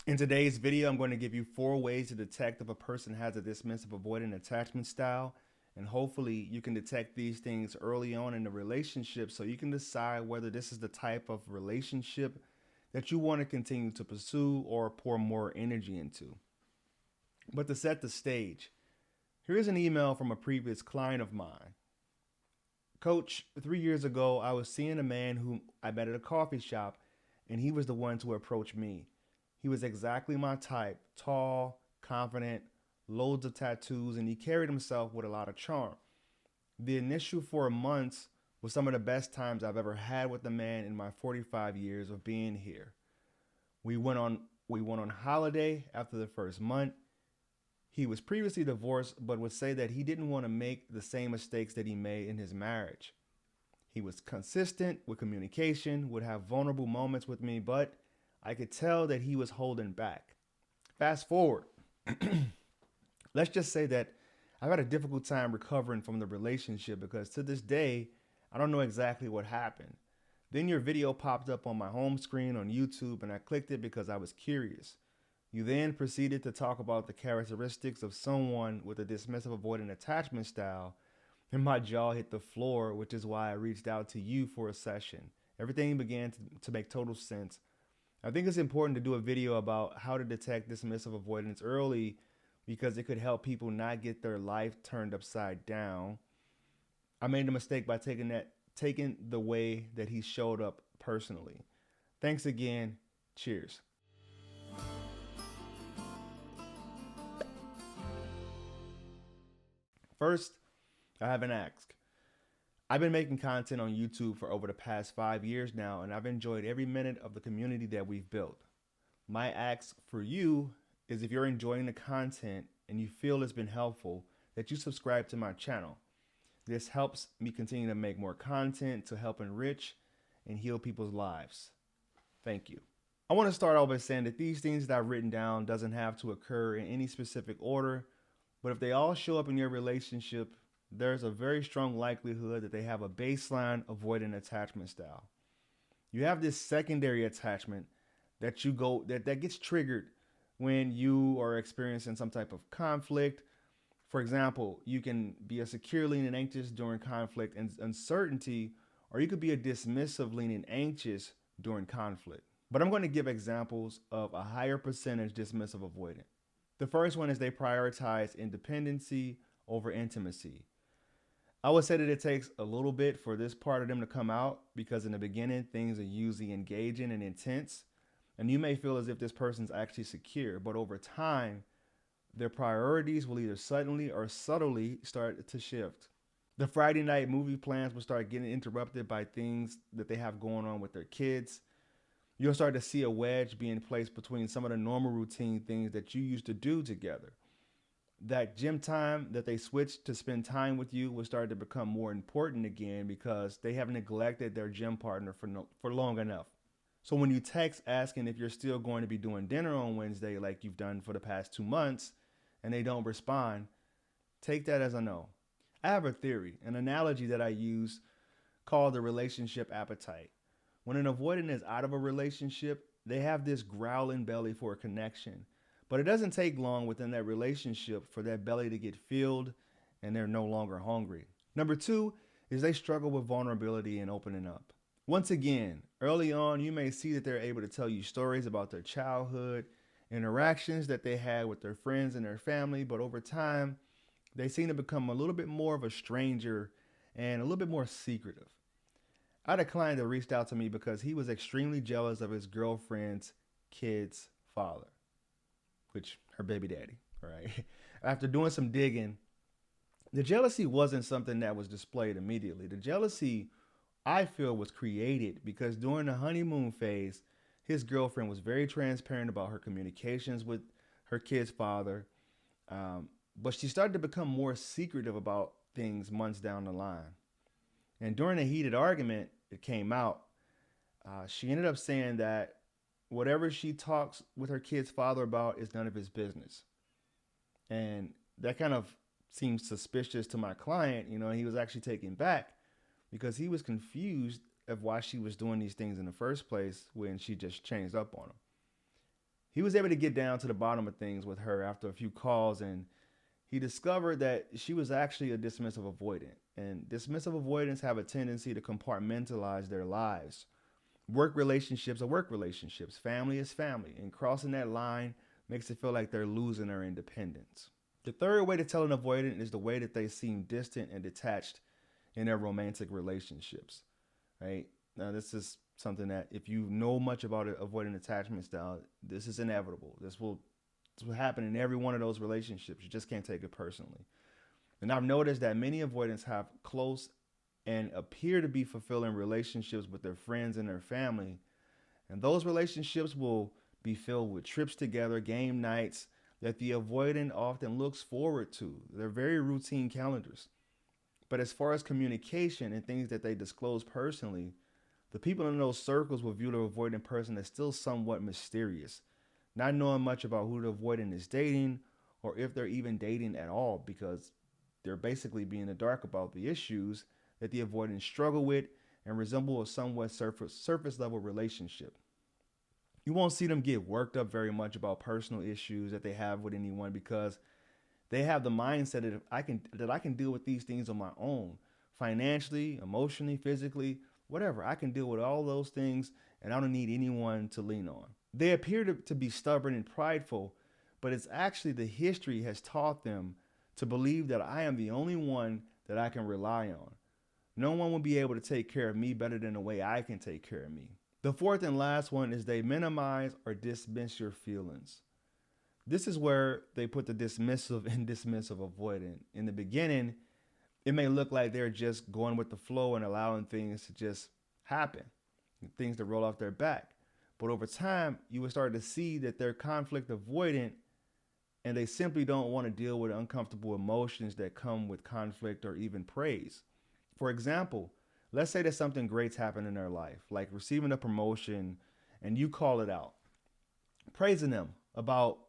In today's video, I'm going to give you 4 ways to detect if a person has a dismissive avoidant attachment style. And hopefully you can detect these things early on in the relationship so you can decide whether this is the type of relationship that you want to continue to pursue or pour more energy into. But to set the stage, here's an email from a previous client of mine. Coach, 3 years ago, I was seeing a man whom I met at a coffee shop, and he was the one to approach me. He was exactly my type, tall, confident, loads of tattoos, and he carried himself with a lot of charm. The initial 4 months was some of the best times I've ever had with the man in my 45 years of being here. We went on holiday after the first month. He was previously divorced, but would say that he didn't want to make the same mistakes that he made in his marriage. He was consistent with communication, would have vulnerable moments with me, but I could tell that he was holding back. Fast forward, let's just say that I've had a difficult time recovering from the relationship because to this day, I don't know exactly what happened. Then your video popped up on my home screen on YouTube and I clicked it because I was curious. You then proceeded to talk about the characteristics of someone with a dismissive avoidant attachment style, and my jaw hit the floor, which is why I reached out to you for a session. Everything began to make total sense. I think it's important to do a video about how to detect dismissive avoidance early because it could help people not get their life turned upside down. I made a mistake by taking the way that he showed up personally. Thanks again. Cheers. First, I have an ask. I've been making content on YouTube for over the past 5 years now, and I've enjoyed every minute of the community that we've built. My ask for you is if you're enjoying the content and you feel it's been helpful, that you subscribe to my channel. This helps me continue to make more content to help enrich and heal people's lives. Thank you. I want to start off by saying that these things that I've written down doesn't have to occur in any specific order, but if they all show up in your relationship, there's a very strong likelihood that they have a baseline avoidant attachment style. You have this secondary attachment that gets triggered when you are experiencing some type of conflict. For example, you can be a secure leaning anxious during conflict and uncertainty, or you could be a dismissive leaning anxious during conflict. But I'm going to give examples of a higher percentage dismissive avoidant. The first one is they prioritize independency over intimacy. I would say that it takes a little bit for this part of them to come out because in the beginning, things are usually engaging and intense. And you may feel as if this person's actually secure, but over time, their priorities will either suddenly or subtly start to shift. The Friday night movie plans will start getting interrupted by things that they have going on with their kids. You'll start to see a wedge being placed between some of the normal routine things that you used to do together. That gym time that they switched to spend time with you will start to become more important again because they have neglected their gym partner for long enough. So when you text asking if you're still going to be doing dinner on Wednesday like you've done for the past 2 months and they don't respond, take that as a no. I have a theory, an analogy that I use called the relationship appetite. When an avoidant is out of a relationship, they have this growling belly for a connection. But it doesn't take long within that relationship for that belly to get filled and they're no longer hungry. Number two is they struggle with vulnerability and opening up. Once again, early on, you may see that they're able to tell you stories about their childhood, interactions that they had with their friends and their family, but over time, they seem to become a little bit more of a stranger and a little bit more secretive. I had a client that reached out to me because he was extremely jealous of his girlfriend's kid's father, which her baby daddy, right? After doing some digging, the jealousy wasn't something that was displayed immediately. The jealousy, I feel, was created because during the honeymoon phase, his girlfriend was very transparent about her communications with her kid's father, but she started to become more secretive about things months down the line. And during a heated argument, it came out. She ended up saying that whatever she talks with her kid's father about is none of his business. And that kind of seems suspicious to my client. You know, he was actually taken back because he was confused of why she was doing these things in the first place when she just changed up on him. He was able to get down to the bottom of things with her after a few calls, and he discovered that she was actually a dismissive avoidant. And dismissive avoidants have a tendency to compartmentalize their lives. Work relationships are work relationships, family is family, and crossing that line makes it feel like they're losing their independence. The third way to tell an avoidant is the way that they seem distant and detached in their romantic relationships, right? Now, this is something that if you know much about avoidant attachment style, this is inevitable. This will happen in every one of those relationships. You just can't take it personally. And I've noticed that many avoidants have close and appear to be fulfilling relationships with their friends and their family. And those relationships will be filled with trips together, game nights that the avoidant often looks forward to. They're very routine calendars. But as far as communication and things that they disclose personally, the people in those circles will view the avoidant person as still somewhat mysterious, not knowing much about who the avoidant is dating or if they're even dating at all, because they're basically being in the dark about the issues that the avoidants struggle with and resemble a somewhat surface level relationship. You won't see them get worked up very much about personal issues that they have with anyone, because they have the mindset that I can deal with these things on my own, financially, emotionally, physically, whatever. I can deal with all those things and I don't need anyone to lean on. They appear to be stubborn and prideful, but it's actually the history has taught them to believe that I am the only one that I can rely on. No one will be able to take care of me better than the way I can take care of me. The fourth and last one is they minimize or dismiss your feelings. This is where they put the dismissive and dismissive avoidant. In the beginning, it may look like they're just going with the flow and allowing things to just happen, things to roll off their back. But over time, you will start to see that they're conflict avoidant and they simply don't want to deal with uncomfortable emotions that come with conflict or even praise. For example, let's say that something great's happened in their life, like receiving a promotion, and you call it out, praising them about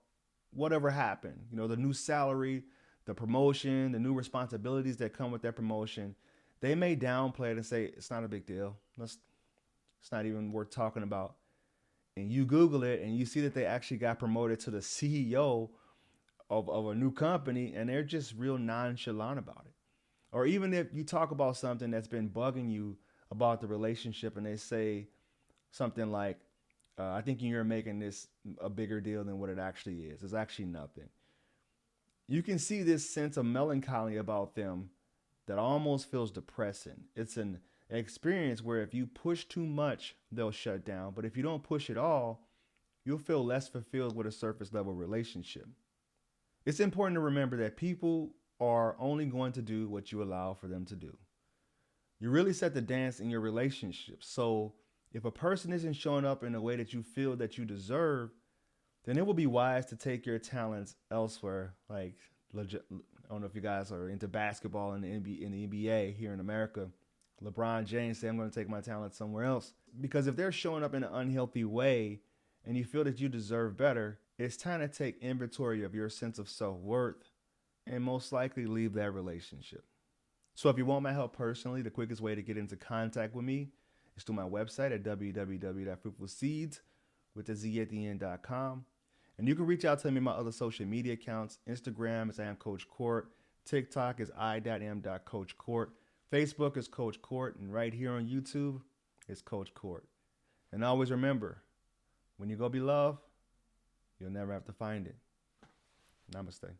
whatever happened, the new salary, the promotion, the new responsibilities that come with that promotion. They may downplay it and say, it's not a big deal. It's not even worth talking about. And you Google it and you see that they actually got promoted to the CEO of a new company, and they're just real nonchalant about it. Or even if you talk about something that's been bugging you about the relationship and they say something like, I think you're making this a bigger deal than what it actually is. It's actually nothing. You can see this sense of melancholy about them that almost feels depressing. It's an experience where if you push too much, they'll shut down. But if you don't push at all, you'll feel less fulfilled with a surface level relationship. It's important to remember that people are only going to do what you allow for them to do. You really set the dance in your relationship. So if a person isn't showing up in a way that you feel that you deserve, then it will be wise to take your talents elsewhere. Like, I don't know if you guys are into basketball in the NBA here in America. LeBron James said, I'm going to take my talent somewhere else. Because if they're showing up in an unhealthy way and you feel that you deserve better, it's time to take inventory of your sense of self-worth and most likely leave that relationship. So if you want my help personally, the quickest way to get into contact with me is through my website at www.fruitfulseeds with the Z at the end.com. And you can reach out to me on my other social media accounts. Instagram is I am Coach Court. TikTok is I.am.CoachCourt. Facebook is Coach Court. And right here on YouTube is Coach Court. And always remember, when you go be loved, you'll never have to find it. Namaste.